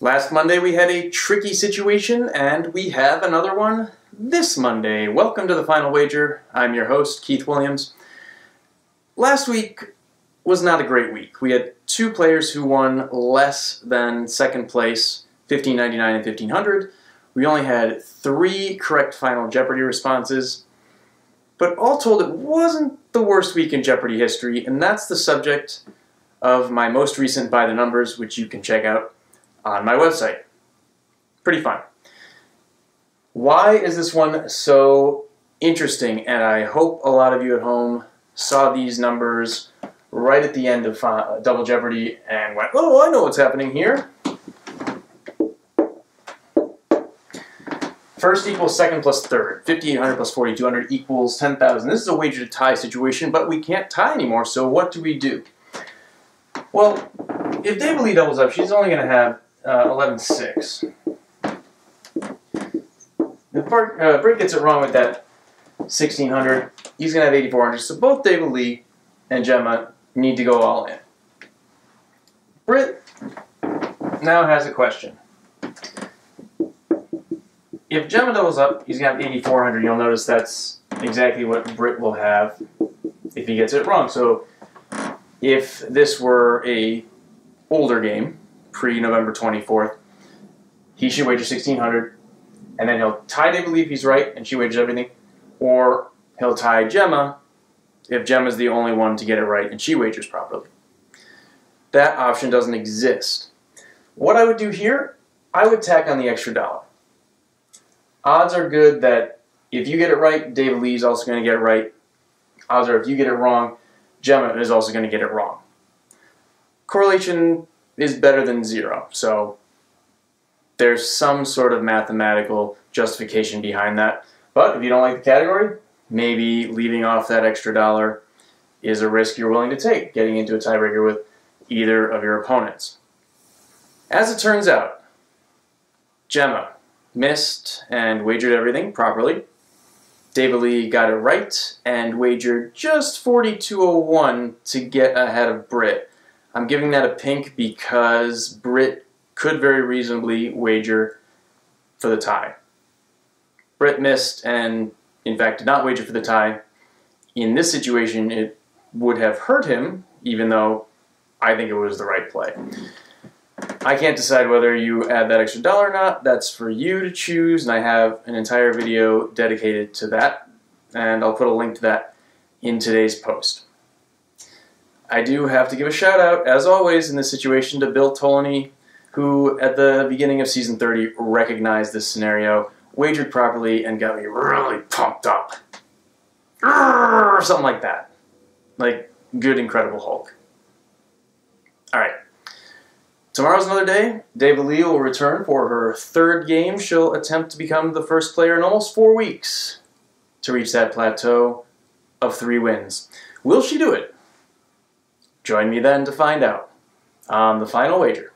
Last Monday we had a tricky situation, and we have another one this Monday. Welcome to the Final Wager. I'm your host, Keith Williams. Last week was not a great week. We had two players who won less than second place, $15.99 and $1,500. We only had 3 correct Final Jeopardy responses. But all told, it wasn't the worst week in Jeopardy history, and that's the subject of my most recent By the Numbers, which you can check out on my website. Pretty fun. Why is this one so interesting? And I hope a lot of you at home saw these numbers right at the end of Double Jeopardy and went, oh, I know what's happening here. First equals second plus third. 5,800 plus 4,200 equals 10,000. This is a wager to tie situation, but we can't tie anymore, so what do we do? Well, if Dava-Leigh doubles up, she's only going to have 11.6. If Britt gets it wrong with that 1,600, he's going to have 8,400. So both Dava-Leigh and Gemma need to go all in. Britt now has a question. If Gemma doubles up, he's going to have 8,400. You'll notice that's exactly what Britt will have if he gets it wrong. So if this were a older game, pre-November 24th, he should wager 1,600, and then he'll tie Dava-Leigh if he's right, and she wagers everything, or he'll tie Gemma if Gemma's the only one to get it right and she wagers properly. That option doesn't exist. What I would do here, I would tack on the extra dollar. Odds are good that if you get it right, Dava-Leigh is also going to get it right. Odds are if you get it wrong, Gemma is also going to get it wrong. Correlation is better than 0, so there's some sort of mathematical justification behind that. But if you don't like the category, maybe leaving off that extra dollar is a risk you're willing to take, getting into a tiebreaker with either of your opponents. As it turns out, Gemma missed and wagered everything properly. Dava-Leigh got it right and wagered just 4,201 to get ahead of Britt. I'm giving that a pink because Britt could very reasonably wager for the tie. Britt missed and, in fact, did not wager for the tie. In this situation, it would have hurt him, even though I think it was the right play. I can't decide whether you add that extra dollar or not. That's for you to choose, and I have an entire video dedicated to that, and I'll put a link to that in today's post. I do have to give a shout out, as always in this situation, to Bill Tolany, who at the beginning of season 30 recognized this scenario, wagered properly, and got me really pumped up. Or something like that. Like good Incredible Hulk. Alright. Tomorrow's another day. Dava-Leigh will return for her 3rd game. She'll attempt to become the first player in almost 4 weeks to reach that plateau of 3 wins. Will she do it? Join me then to find out on the Final Wager.